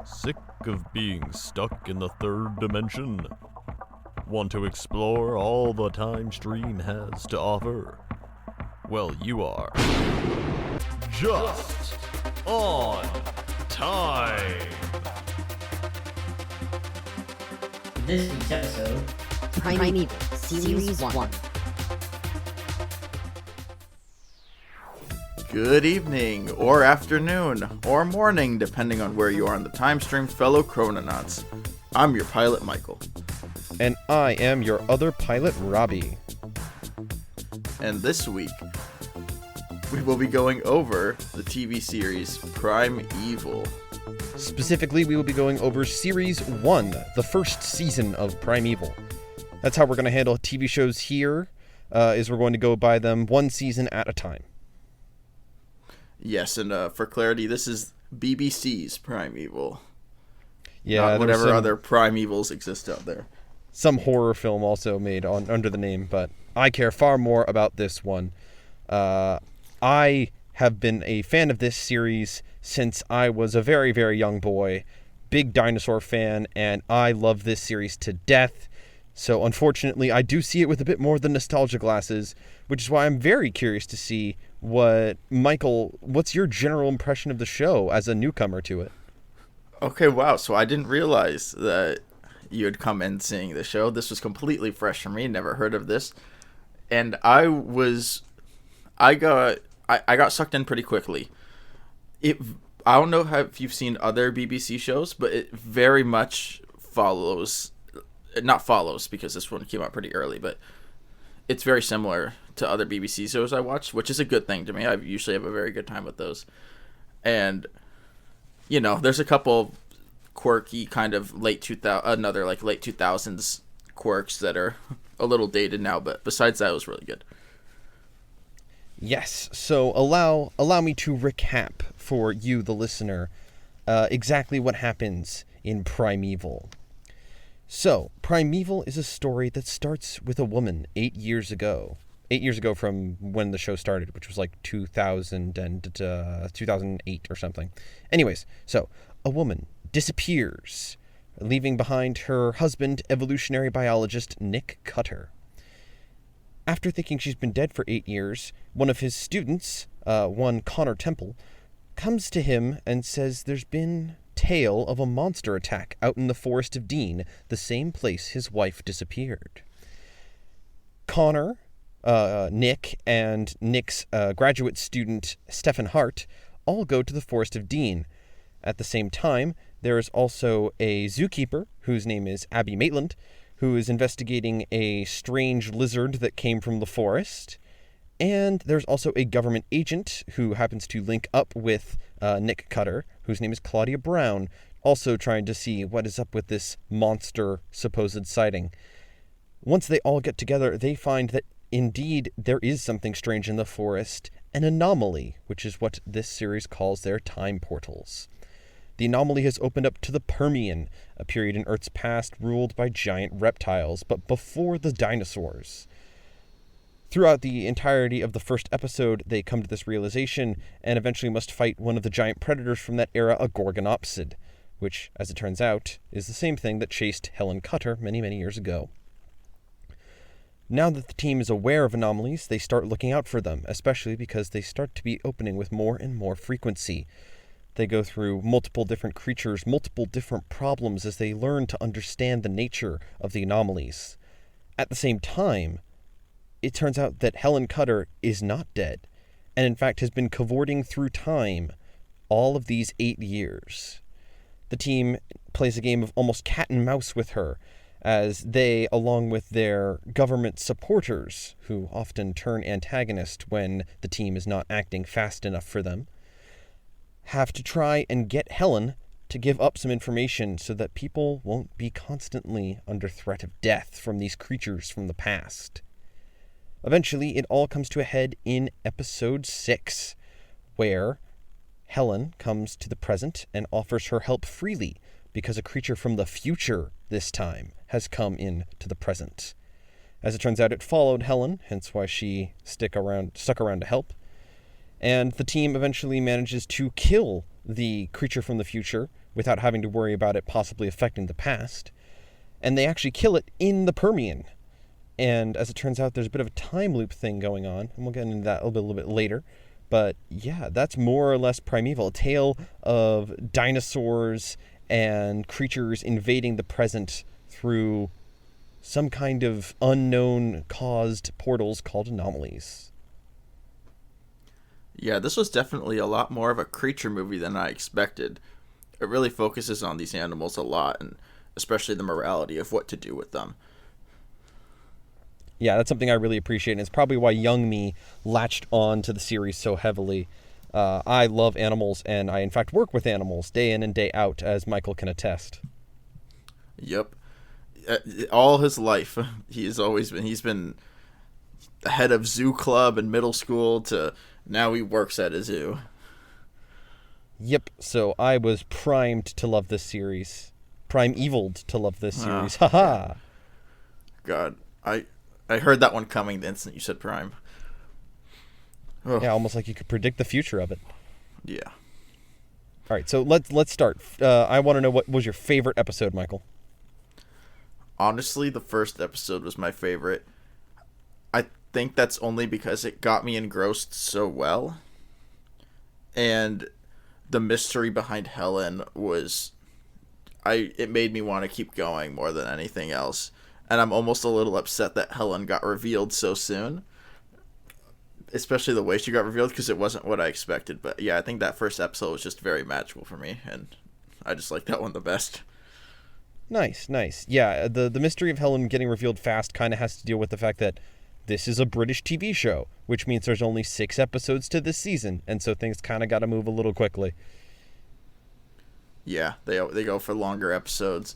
Sick of being stuck in the third dimension? Want to explore all the time stream has to offer? Well, you are just on time. This week's episode, Primeval, Series 1. Good evening, or afternoon, or morning, depending on where you are in the time stream, fellow Chrononauts. I'm your pilot, Michael. And I am your other pilot, Robby. And this week, we will be going over the TV series Primeval. Specifically, we will be going over Series 1, the first season of Primeval. That's how we're going to handle TV shows here, is we're going to go by them one season at a time. Yes, and for clarity, this is BBC's Primeval. Yeah, not whatever other Primevals exist out there. Some horror film also made under the name, but I care far more about this one. I have been a fan of this series since I was a very, very young boy. Big dinosaur fan, and I love this series to death. So unfortunately, I do see it with a bit more than nostalgia glasses, which is why I'm very curious to see what's your general impression of the show as a newcomer to it? Okay, wow. So I didn't realize that you had come in seeing the show. This was completely fresh for me. Never heard of this. And I got sucked in pretty quickly. I don't know if you've seen other BBC shows, but it very much not follows because this one came out pretty early, but it's very similar to other BBC shows I watched, which is a good thing to me. I usually have a very good time with those. And, you know, there's a couple quirky kind of late 2000s quirks that are a little dated now, but besides that, it was really good. Yes, so allow me to recap for you, the listener, exactly what happens in Primeval. So, Primeval is a story that starts with a woman 8 years ago. 8 years ago from when the show started, which was like 2008 or something. Anyways, so, a woman disappears, leaving behind her husband, evolutionary biologist Nick Cutter. After thinking she's been dead for 8 years, one of his students, one Connor Temple, comes to him and says there's been tale of a monster attack out in the Forest of Dean, the same place his wife disappeared. Connor, Nick, and Nick's graduate student, Stephen Hart, all go to the Forest of Dean. At the same time, there is also a zookeeper, whose name is Abby Maitland, who is investigating a strange lizard that came from the forest. And there's also a government agent who happens to link up with Nick Cutter, whose name is Claudia Brown, also trying to see what is up with this monster supposed sighting. Once they all get together, they find that indeed there is something strange in the forest, an anomaly, which is what this series calls their time portals. The anomaly has opened up to the Permian, a period in Earth's past ruled by giant reptiles, but before the dinosaurs. Throughout the entirety of the first episode, they come to this realization and eventually must fight one of the giant predators from that era, a gorgonopsid, which, as it turns out, is the same thing that chased Helen Cutter many, many years ago. Now that the team is aware of anomalies, they start looking out for them, especially because they start to be opening with more and more frequency. They go through multiple different creatures, multiple different problems as they learn to understand the nature of the anomalies. At the same time, it turns out that Helen Cutter is not dead, and in fact has been cavorting through time all of these 8 years. The team plays a game of almost cat and mouse with her, as they, along with their government supporters, who often turn antagonist when the team is not acting fast enough for them, have to try and get Helen to give up some information so that people won't be constantly under threat of death from these creatures from the past. Eventually, it all comes to a head in episode 6, where Helen comes to the present and offers her help freely because a creature from the future this time has come in to the present. As it turns out, it followed Helen, hence why she stuck around to help. And the team eventually manages to kill the creature from the future without having to worry about it possibly affecting the past. And they actually kill it in the Permian. And as it turns out, there's a bit of a time loop thing going on, and we'll get into that a little bit later. But yeah, that's more or less Primeval, a tale of dinosaurs and creatures invading the present through some kind of unknown caused portals called anomalies. Yeah, this was definitely a lot more of a creature movie than I expected. It really focuses on these animals a lot, and especially the morality of what to do with them. Yeah, that's something I really appreciate, and it's probably why young me latched on to the series so heavily. I love animals, and I in fact work with animals day in and day out, as Michael can attest. Yep. All his life, he's been the head of zoo club in middle school to now he works at a zoo. Yep, so I was primed to love this series. Primevaled to love this series. Oh, Haha. God, I heard that one coming the instant you said Prime. Oh. Yeah, almost like you could predict the future of it. Yeah. All right, so let's start. I want to know, what was your favorite episode, Michael? Honestly, the first episode was my favorite. I think that's only because it got me engrossed so well. And the mystery behind Helen it made me want to keep going more than anything else. And I'm almost a little upset that Helen got revealed so soon. Especially the way she got revealed, because it wasn't what I expected. But yeah, I think that first episode was just very magical for me. And I just like that one the best. Nice. Yeah, the mystery of Helen getting revealed fast kind of has to deal with the fact that this is a British TV show, which means there's only 6 episodes to this season, and so things kind of got to move a little quickly. Yeah, they go for longer episodes,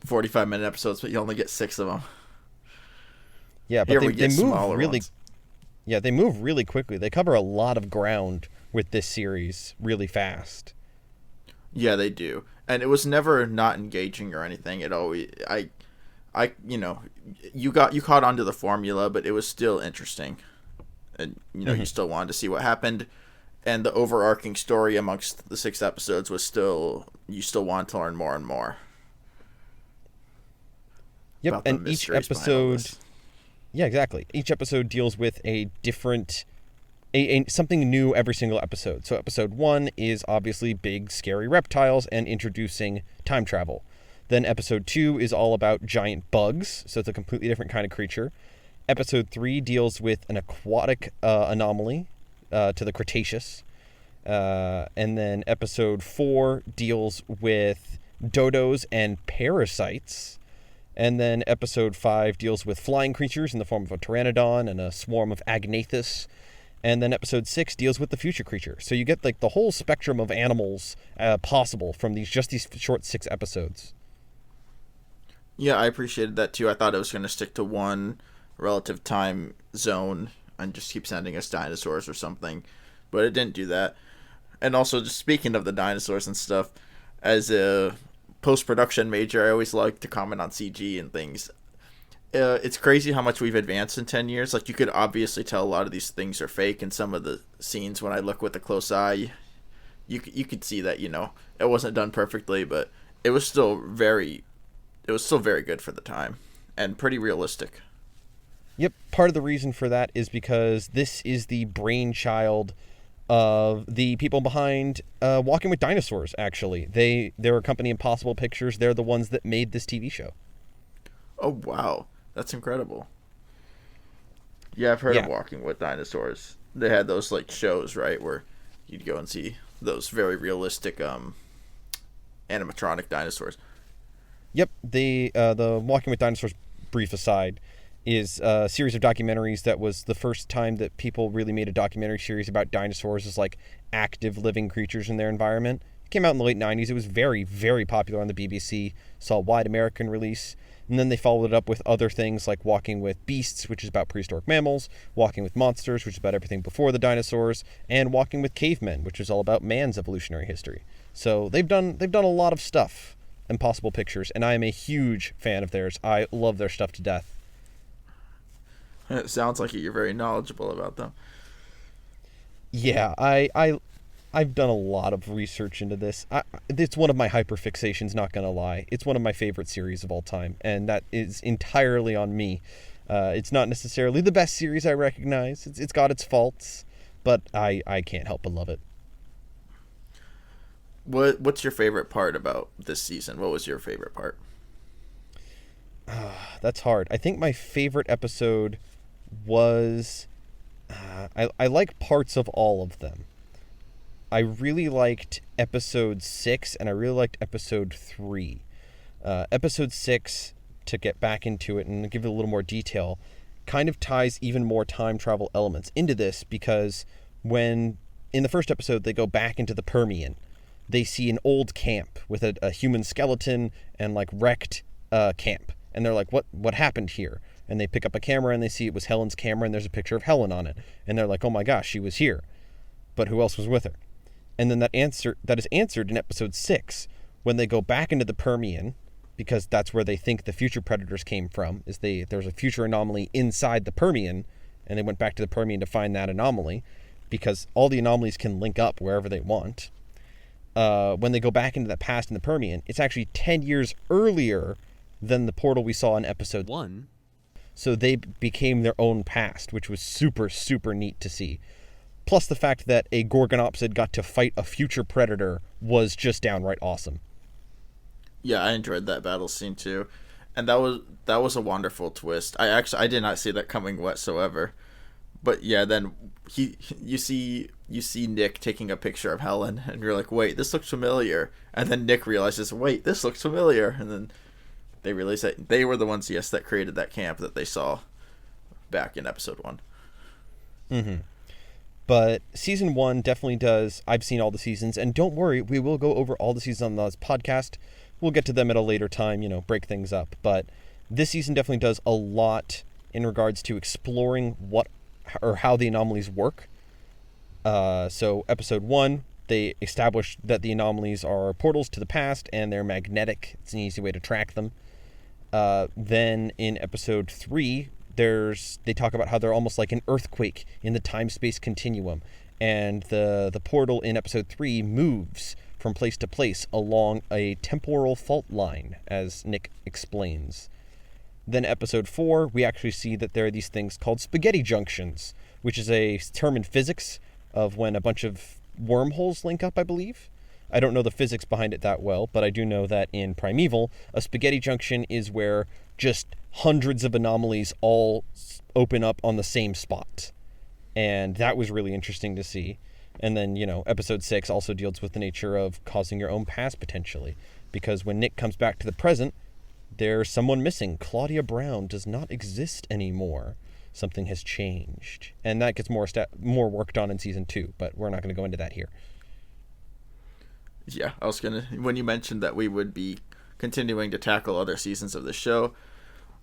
45-minute episodes, but you only get 6 of them. Yeah, but they move really. Ones. Yeah, they move really quickly. They cover a lot of ground with this series really fast. Yeah, they do. And it was never not engaging or anything. It always you caught onto the formula, but it was still interesting. And you still wanted to see what happened, and the overarching story amongst the 6 episodes was you still want to learn more and more. Yep, and each episode. Yeah, exactly. Each episode deals with a different, something new every single episode. So episode 1 is obviously big, scary reptiles and introducing time travel. Then episode 2 is all about giant bugs, so it's a completely different kind of creature. Episode 3 deals with an aquatic anomaly to the Cretaceous. And then episode 4 deals with dodos and parasites. And then episode 5 deals with flying creatures in the form of a pteranodon and a swarm of agnathus. And then episode 6 deals with the future creature. So you get like the whole spectrum of animals possible from these short 6 episodes. Yeah, I appreciated that too. I thought it was going to stick to one relative time zone and just keep sending us dinosaurs or something. But it didn't do that. And also, just speaking of the dinosaurs and stuff, as a post-production major, I always like to comment on CG and things. It's crazy how much we've advanced in 10 years. Like, you could obviously tell a lot of these things are fake in some of the scenes. When I look with a close eye, you could see that, it wasn't done perfectly, but it was still very good for the time and pretty realistic. Yep, part of the reason for that is because this is the brainchild of the people behind Walking with Dinosaurs, actually. They're a company, Impossible Pictures. They're the ones that made this TV show. Oh, wow. That's incredible. Yeah, I've heard of Walking with Dinosaurs. They had those, shows, right, where you'd go and see those very realistic animatronic dinosaurs. Yep, the Walking with Dinosaurs, brief aside, is a series of documentaries that was the first time that people really made a documentary series about dinosaurs as active living creatures in their environment. It came out in the late 90s. It was very, very popular on the BBC, saw a wide American release, and then they followed it up with other things like Walking with Beasts, which is about prehistoric mammals, Walking with Monsters, which is about everything before the dinosaurs, and Walking with Cavemen, which is all about man's evolutionary history. So they've done a lot of stuff, Impossible Pictures, and I am a huge fan of theirs. I love their stuff to death. It sounds like you're very knowledgeable about them. Yeah, I I've done a lot of research into this. It's one of my hyperfixations, not gonna lie. It's one of my favorite series of all time, and that is entirely on me. It's not necessarily the best series I recognize. It's got its faults, but I can't help but love it. What's your favorite part about this season? What was your favorite part? That's hard. I think my favorite episode was... I like parts of all of them. I really liked episode 6, and I really liked episode 3. Episode 6, to get back into it and give it a little more detail, kind of ties even more time travel elements into this, because when, in the first episode, they go back into the Permian, they see an old camp with a human skeleton and, like, wrecked camp. And they're like, what happened here? And they pick up a camera and they see it was Helen's camera and there's a picture of Helen on it. And they're like, oh my gosh, she was here. But who else was with her? And then that is answered in episode 6 when they go back into the Permian, because that's where they think the future predators came from. There's a future anomaly inside the Permian, and they went back to the Permian to find that anomaly, because all the anomalies can link up wherever they want. When they go back into that past in the Permian, it's actually 10 years earlier than the portal we saw in episode 1. So they became their own past, which was super, super neat to see. Plus the fact that a Gorgonopsid got to fight a future predator was just downright awesome. Yeah, I enjoyed that battle scene too. And that was a wonderful twist. I did not see that coming whatsoever. But yeah, then you see Nick taking a picture of Helen, and you're like, wait, this looks familiar. And then Nick realizes, wait, this looks familiar. And then they realize that they were the ones, yes, that created that camp that they saw back in episode 1. Mm-hmm. But season 1 definitely does. I've seen all the seasons, and don't worry, we will go over all the seasons on this podcast. We'll get to them at a later time, break things up. But this season definitely does a lot in regards to exploring what or how the anomalies work. So episode 1, they established that the anomalies are portals to the past and they're magnetic. It's an easy way to track them. Then in episode 3, they talk about how they're almost like an earthquake in the time-space continuum, and the portal in episode 3 moves from place to place along a temporal fault line, as Nick explains. Then episode 4, we actually see that there are these things called spaghetti junctions, which is a term in physics of when a bunch of wormholes link up, I believe. I don't know the physics behind it that well, but I do know that in Primeval, a spaghetti junction is where just hundreds of anomalies all open up on the same spot. And that was really interesting to see. And then, episode 6 also deals with the nature of causing your own past, potentially. Because when Nick comes back to the present, there's someone missing. Claudia Brown does not exist anymore. Something has changed. And that gets more worked on in season 2, but we're not going to go into that here. Yeah, when you mentioned that we would be continuing to tackle other seasons of the show,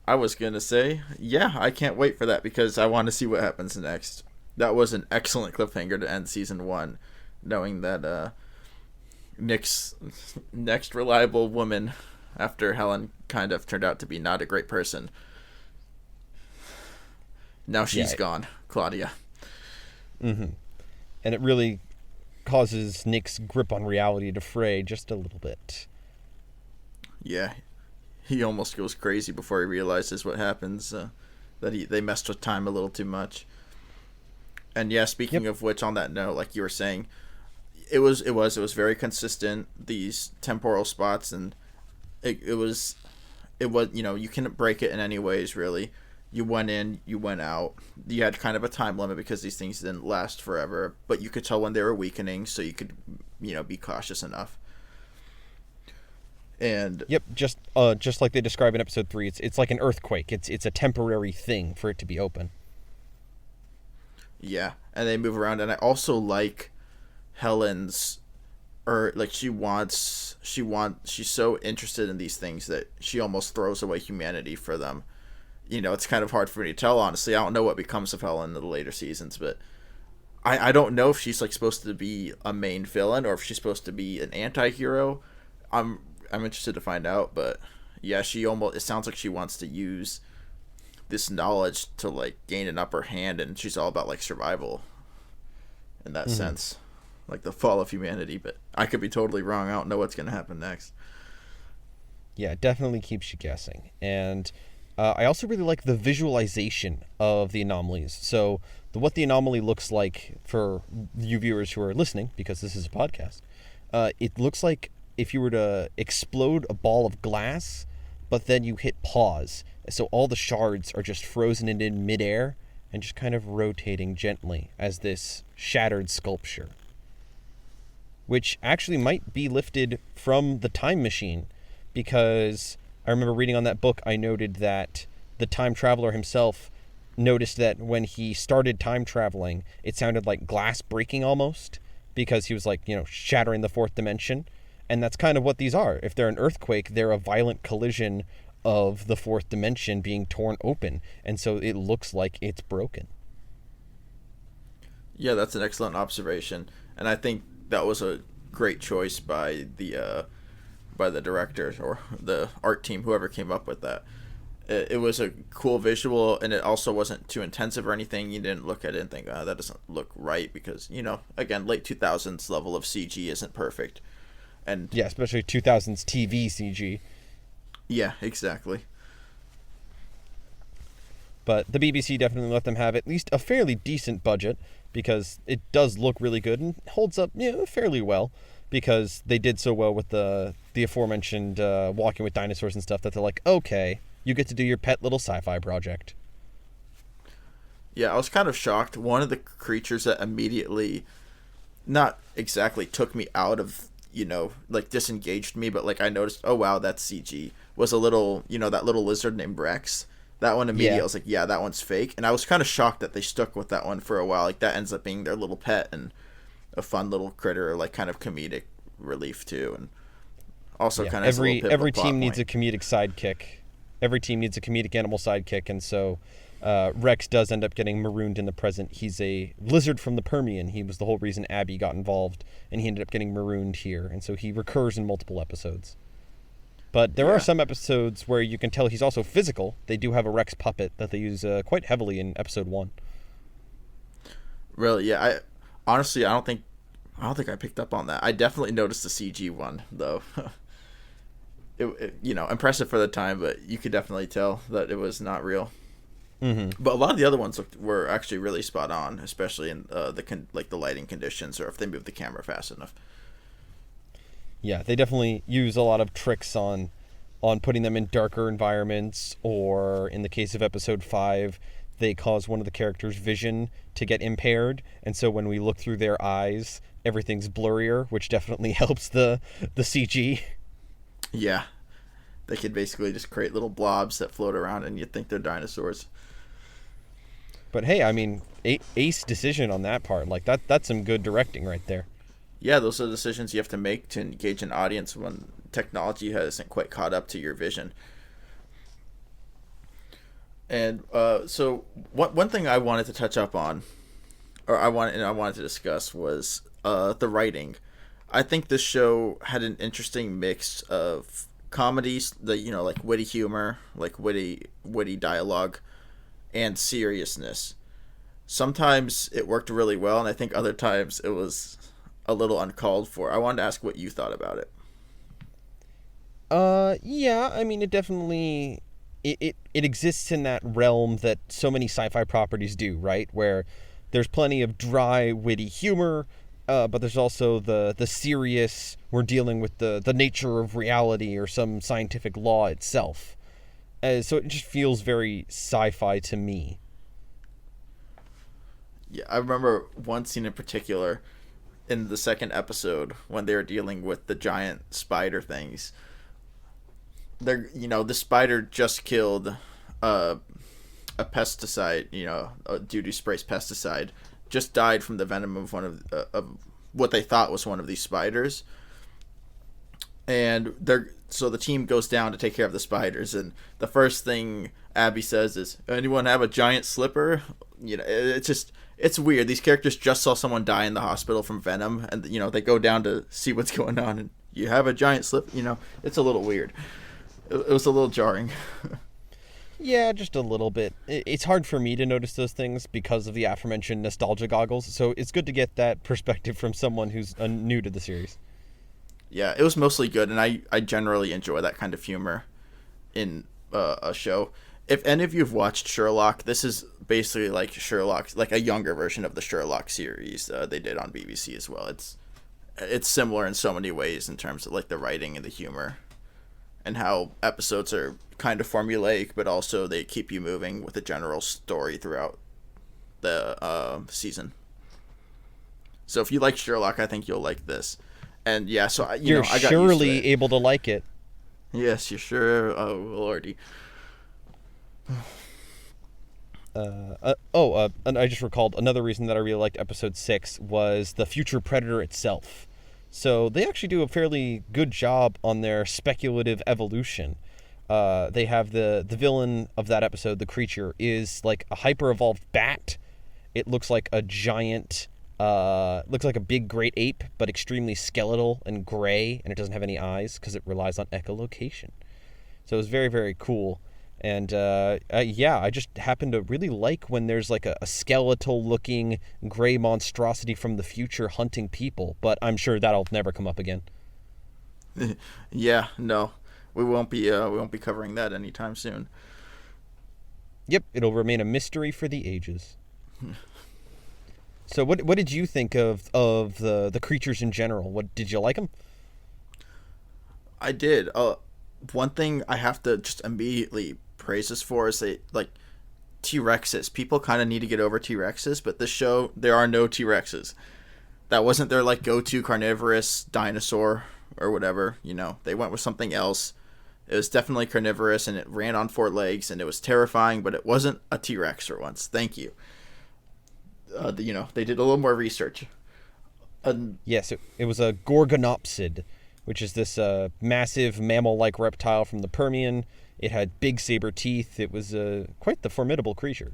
I was going to say, yeah, I can't wait for that, because I want to see what happens next. That was an excellent cliffhanger to end season 1, knowing that Nick's next reliable woman, after Helen kind of turned out to be not a great person, now she's gone, Claudia. Mm-hmm. And it really causes Nick's grip on reality to fray just a little bit. Yeah, he almost goes crazy before he realizes what happens, that they messed with time a little too much. And yeah, speaking of which, on that note, like you were saying, it was very consistent, these temporal spots, and it was you couldn't break it in any ways, really. You went in, you went out. You had kind of a time limit because these things didn't last forever, but you could tell when they were weakening, so you could, be cautious enough. And just like they describe in episode 3, it's like an earthquake. It's a temporary thing for it to be open. Yeah, and they move around, and I also like Helen's, she's so interested in these things that she almost throws away humanity for them. It's kind of hard for me to tell, honestly. I don't know what becomes of Helen in the later seasons, but I don't know if she's supposed to be a main villain or if she's supposed to be an anti-hero. I'm interested to find out, but yeah, it sounds like she wants to use this knowledge to gain an upper hand, and she's all about survival in that sense. like the fall of humanity, but I could be totally wrong. I don't know what's going to happen next. Yeah, it definitely keeps you guessing. And I also really like the visualization of the anomalies. So what the anomaly looks like for you viewers who are listening, because this is a podcast, it looks like if you were to explode a ball of glass, but then you hit pause. So all the shards are just frozen in midair and just kind of rotating gently as this shattered sculpture, which actually might be lifted from the Time Machine, because I remember reading on that book, I noted that the time traveler himself noticed that when he started time traveling, it sounded like glass breaking almost, because he was like, shattering the fourth dimension. And that's kind of what these are. If they're an earthquake, they're a violent collision of the fourth dimension being torn open. And so it looks like it's broken. Yeah, that's an excellent observation. And I think that was a great choice by the director or the art team, whoever came up with that. It was a cool visual, and it also wasn't too intensive or anything. You didn't look at it and think, that doesn't look right, because, again, late 2000s level of CG isn't perfect. And yeah, especially 2000s TV CG. Yeah, exactly. But the BBC definitely let them have at least a fairly decent budget, because it does look really good and holds up fairly well, because they did so well with the aforementioned walking with dinosaurs and stuff that they're like, okay, you get to do your pet little sci-fi project. Yeah, I was kind of shocked. One of the creatures that immediately, not exactly took me out of, disengaged me, but I noticed, oh wow, that's CG, was a little, that little lizard named Rex. That one immediately, I was like, yeah, that one's fake. And I was kind of shocked that they stuck with that one for a while. That ends up being their little pet and a fun little critter, kind of comedic relief too. And also kind of every team needs a comedic sidekick. Every team needs a comedic animal sidekick, and so Rex does end up getting marooned in the present. He's a lizard from the Permian. He was the whole reason Abby got involved, and he ended up getting marooned here, and so he recurs in multiple episodes. But there are some episodes where you can tell he's also physical. They do have a Rex puppet that they use quite heavily in episode 1. Really? Yeah. I honestly, I don't think I picked up on that. I definitely noticed the CG one though. It impressive for the time, but you could definitely tell that it was not real. Mm-hmm. But a lot of the other ones were actually really spot on, especially in the lighting conditions, or if they moved the camera fast enough. Yeah, they definitely use a lot of tricks on putting them in darker environments, or in the case of episode 5, they cause one of the characters' vision to get impaired, and so when we look through their eyes, everything's blurrier, which definitely helps the CG. Yeah. They could basically just create little blobs that float around, and you'd think they're dinosaurs. But hey, I mean, ace decision on that part. That's some good directing right there. Yeah, those are decisions you have to make to engage an audience when technology hasn't quite caught up to your vision. And so one thing I wanted to touch up on, or I wanted to discuss, was the writing. I think this show had an interesting mix of comedies, witty humor, witty dialogue, and seriousness. Sometimes it worked really well, and I think other times it was a little uncalled for. I wanted to ask what you thought about it. Yeah, I mean, it definitely it exists in that realm that so many sci-fi properties do, right? Where there's plenty of dry, witty humor, but there's also the serious, we're dealing with the nature of reality or some scientific law itself. So it just feels very sci-fi to me. Yeah, I remember one scene in particular in the second episode when they were dealing with the giant spider things. The spider just killed a pesticide, a duty sprays pesticide, just died from the venom of one of what they thought was one of these spiders. And so the team goes down to take care of the spiders, and the first thing Abby says is, "Anyone have a giant slipper?" It's weird. These characters just saw someone die in the hospital from venom, and they go down to see what's going on, and you have a giant slip. It's a little weird. It was a little jarring. Yeah, just a little bit. It's hard for me to notice those things because of the aforementioned nostalgia goggles, so it's good to get that perspective from someone who's new to the series. Yeah, it was mostly good, and I generally enjoy that kind of humor in a show. If any of you have watched Sherlock, this is basically like Sherlock's, like a younger version of the Sherlock series they did on BBC as well. It's similar in so many ways in terms of like the writing and the humor, and how episodes are kind of formulaic, but also they keep you moving with a general story throughout the season. So if you like Sherlock, I think you'll like this. And yeah, so I You're got surely used to it. able to like it. Yes, you sure. Oh lordy. And I just recalled another reason that I really liked episode 6 was the future predator itself. So they actually do a fairly good job on their speculative evolution. They have the villain of that episode, the creature, is like a hyper-evolved bat. It looks like a giant, looks like a big great ape, but extremely skeletal and gray, and it doesn't have any eyes because it relies on echolocation. So it was very, very cool. And yeah, I just happen to really like when there's like a skeletal-looking gray monstrosity from the future hunting people, but I'm sure that'll never come up again. Yeah, no, we won't be covering that anytime soon. Yep, it'll remain a mystery for the ages. So what did you think of the creatures in general? What did you like them? I did. One thing I have to just immediately praise this for is they like T-Rexes. People kind of need to get over T-Rexes, but this show there are no T-Rexes. That wasn't their like go-to carnivorous dinosaur or whatever. You know, they went with something else. It was definitely carnivorous and it ran on 4 legs and it was terrifying, but it wasn't a T-Rex for once. Thank you. You know, they did a little more research. Yes, it was a Gorgonopsid, which is this massive mammal-like reptile from the Permian. It had big saber teeth. It was quite the formidable creature.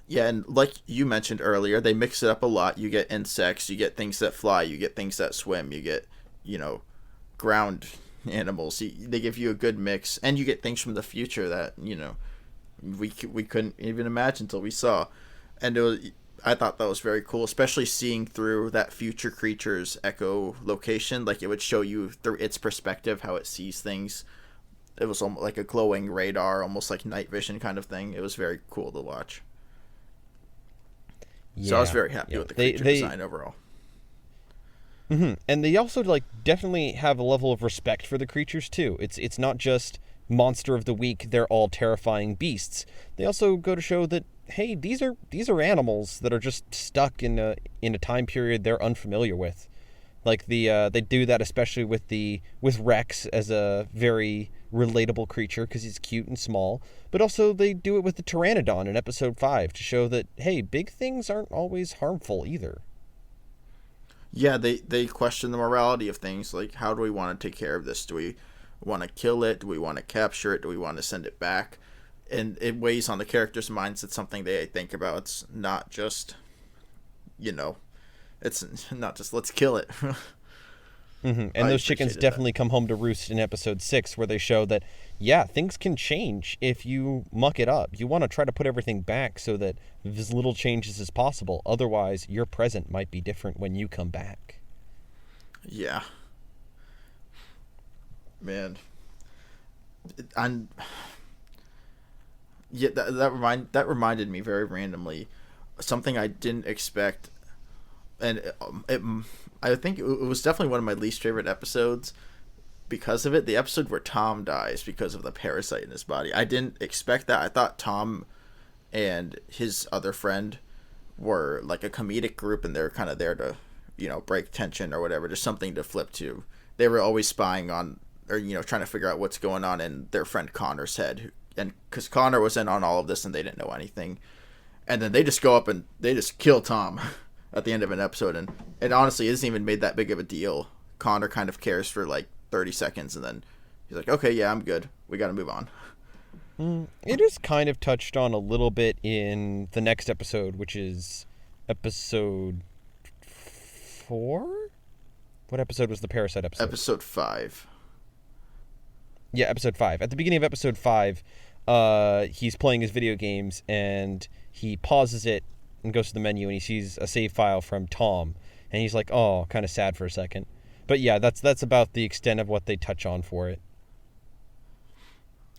Yeah, and like you mentioned earlier, they mix it up a lot. You get insects, you get things that fly, you get things that swim, you get, you know, ground animals. They give you a good mix, and you get things from the future that, you know, we couldn't even imagine until we saw. And I thought that was very cool, especially seeing through that future creature's echolocation. Like, it would show you through its perspective how it sees things. It was almost like a glowing radar, almost like night vision kind of thing. It was very cool to watch. Yeah, so I was very happy with the creature design overall. Mm-hmm. And they also like definitely have a level of respect for the creatures too. It's not just monster of the week, they're all terrifying beasts. They also go to show that, hey, these are animals that are just stuck in a time period they're unfamiliar with. Like they do that especially with Rex as a very relatable creature because he's cute and small, but also they do it with the Pteranodon in episode 5 to show that, hey, big things aren't always harmful either. Yeah, they question the morality of things, like how do we want to take care of this? Do we want to kill it? Do we want to capture it? Do we want to send it back? And it weighs on the characters' minds. It's something they think about. It's not just, you know, it's not just let's kill it. Mm-hmm. And those chickens definitely come home to roost in episode 6, where they show that, yeah, things can change if you muck it up. You want to try to put everything back so that as little changes as possible. Otherwise, your present might be different when you come back. Yeah. Man. Yeah, that reminded me very randomly something I didn't expect, and I think it was definitely one of my least favorite episodes because of it. The episode where Tom dies because of the parasite in his body. I didn't expect that. I thought Tom and his other friend were like a comedic group, and they're kind of there to, you know, break tension or whatever, just something to flip to. They were always spying on, or, you know, trying to figure out what's going on in their friend Connor's head. And because Connor was in on all of this and they didn't know anything. And then they just go up and they just kill Tom at the end of an episode. And it honestly isn't even made that big of a deal. Connor kind of cares for like 30 seconds and then he's like, okay, yeah, I'm good. We got to move on. It is kind of touched on a little bit in the next episode, which is episode 4? What episode was the parasite episode? Episode 5. Yeah, episode 5. At the beginning of episode 5, he's playing his video games, and he pauses it and goes to the menu, and he sees a save file from Tom, and he's like, oh, kind of sad for a second. But yeah, that's about the extent of what they touch on for it.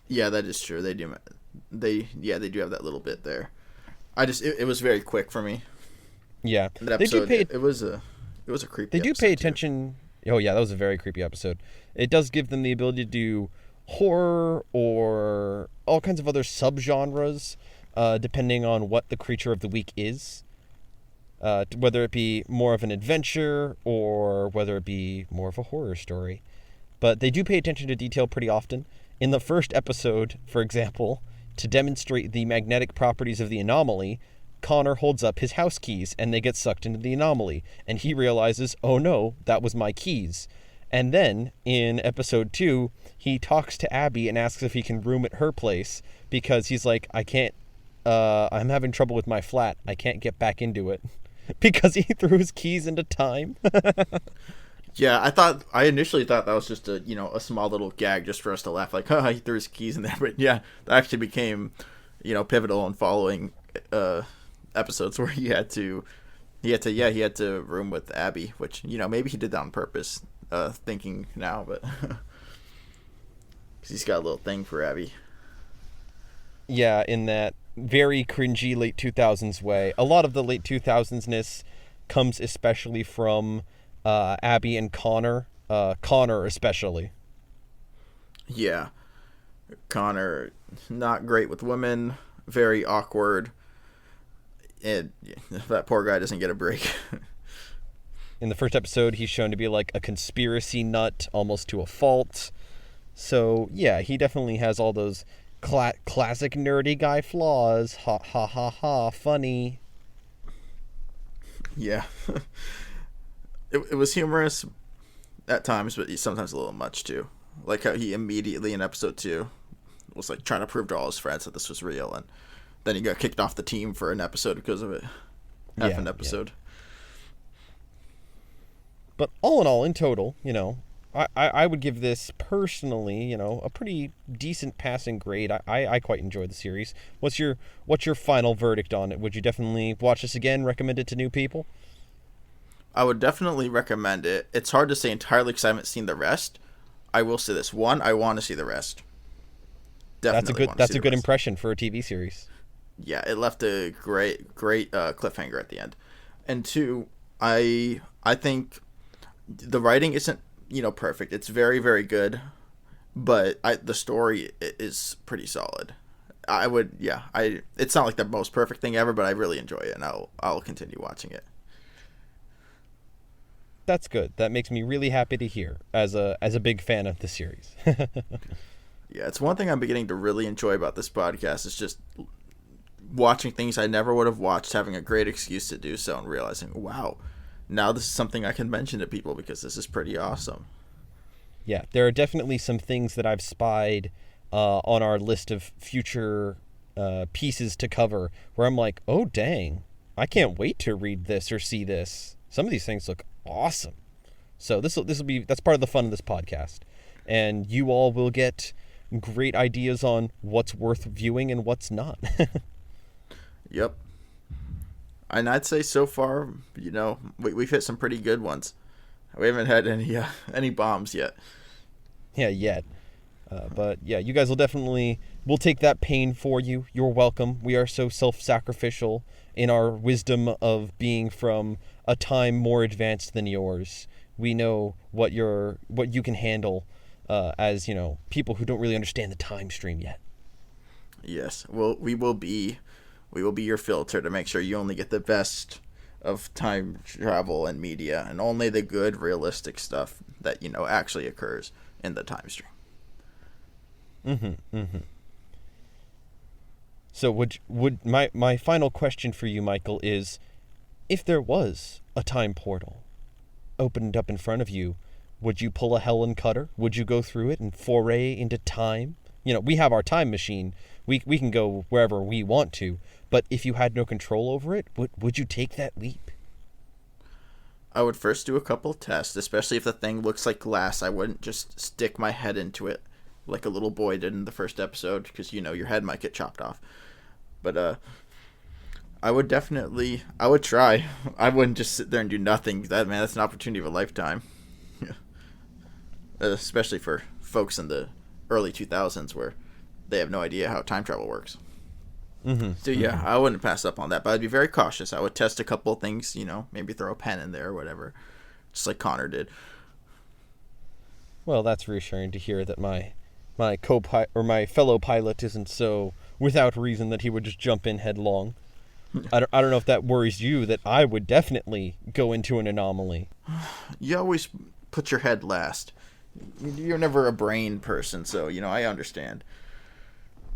Yeah, that is true. They do have that little bit there. It was very quick for me. Yeah, that episode, it was a creepy. They do pay attention. Oh yeah, that was a very creepy episode. It does give them the ability to do horror or all kinds of other subgenres, depending on what the creature of the week is. Whether it be more of an adventure or whether it be more of a horror story. But they do pay attention to detail pretty often. In the first episode, for example, to demonstrate the magnetic properties of the anomaly, Connor holds up his house keys and they get sucked into the anomaly. And he realizes, oh no, that was my keys. And then, in episode 2, he talks to Abby and asks if he can room at her place because he's like, I'm having trouble with my flat. I can't get back into it. Because he threw his keys into time. Yeah, I initially thought that was just a small little gag just for us to laugh, like, he threw his keys in there. But yeah, that actually became, pivotal in following episodes where he had to room with Abby, which, maybe he did that on purpose, thinking now, but because he's got a little thing for Abby. Yeah, in that very cringy late 2000s way. A lot of the late 2000s-ness comes especially from Abby and Connor. Connor especially. Yeah. Connor, not great with women, very awkward, and that poor guy doesn't get a break. In the first episode, he's shown to be like a conspiracy nut, almost to a fault. So, yeah, he definitely has all those classic nerdy guy flaws. Ha ha ha ha, funny. Yeah. It was humorous at times, but sometimes a little much too. Like how he immediately in episode 2 was like trying to prove to all his friends that this was real, and then he got kicked off the team for an episode because of it. Half an episode. Yeah. But all in all, in total, I would give this personally, a pretty decent passing grade. I quite enjoyed the series. What's your final verdict on it? Would you definitely watch this again? Recommend it to new people? I would definitely recommend it. It's hard to say entirely because I haven't seen the rest. I will say this: one, I want to see the rest. Definitely that's a good impression for a TV series. Yeah, it left a great cliffhanger at the end. And two, I think the writing isn't perfect. It's very, very good, but the story is pretty solid. It's not like the most perfect thing ever, but I really enjoy it, and I'll continue watching it. That's good. That makes me really happy to hear as a big fan of the series. Yeah, it's one thing I'm beginning to really enjoy about this podcast. It's just watching things I never would have watched, having a great excuse to do so, and realizing, wow, now this is something I can mention to people because this is pretty awesome. Yeah, there are definitely some things that I've spied on our list of future pieces to cover where I'm like, oh, dang, I can't wait to read this or see this. Some of these things look awesome. So that's part of the fun of this podcast. And you all will get great ideas on what's worth viewing and what's not. Yep. And I'd say so far, we've hit some pretty good ones. We haven't had any bombs yet. Yeah, yet. But yeah, you guys we'll take that pain for you. You're welcome. We are so self-sacrificial in our wisdom of being from a time more advanced than yours. We know what you can handle as, people who don't really understand the time stream yet. Yes. Well, we will be your filter to make sure you only get the best of time travel and media, and only the good, realistic stuff that actually occurs in the time stream. So would my final question for you, Michael, is, if there was a time portal opened up in front of you, would you pull a Helen Cutter? Would you go through it and foray into time? We have our time machine. We can go wherever we want to. But if you had no control over it, would you take that leap? I would first do a couple tests, especially if the thing looks like glass. I wouldn't just stick my head into it like a little boy did in the first episode, because your head might get chopped off. But I would try. I wouldn't just sit there and do nothing. That's an opportunity of a lifetime. Especially for folks in the early 2000s where they have no idea how time travel works. Mm-hmm. So yeah, I wouldn't pass up on that, but I'd be very cautious. I would test a couple of things, maybe throw a pen in there or whatever, just like Connor did. Well, that's reassuring to hear that my fellow pilot isn't so without reason that he would just jump in headlong. I don't know if that worries you, that I would definitely go into an anomaly. You always put your head last. You're never a brain person, so I understand.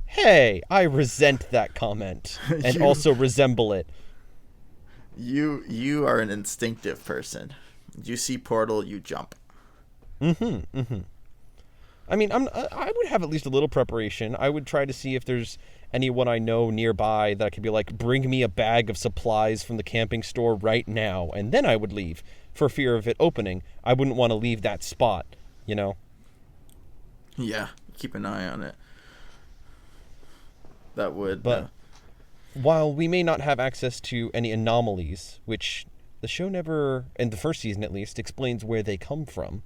Hey, I resent that comment and also resemble it. You are an instinctive person. You see portal, you jump. Mm-hmm. I mean, I would have at least a little preparation. I would try to see if there's anyone I know nearby that I could be like, bring me a bag of supplies from the camping store right now, and then I would leave for fear of it opening. I wouldn't want to leave that spot, Yeah, keep an eye on it. That would. But while we may not have access to any anomalies, which the show never, in the first season at least, explains where they come from,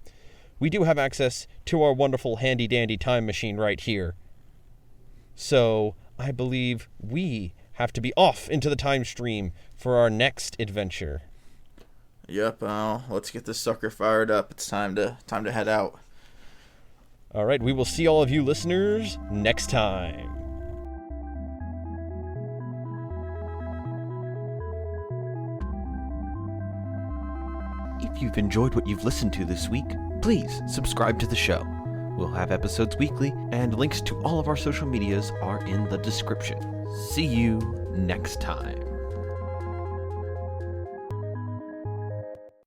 we do have access to our wonderful handy-dandy time machine right here. So I believe we have to be off into the time stream for our next adventure. Yep, let's get this sucker fired up. It's time to head out. All right, we will see all of you listeners next time. If you've enjoyed what you've listened to this week, please subscribe to the show. We'll have episodes weekly, and links to all of our social medias are in the description. See you next time.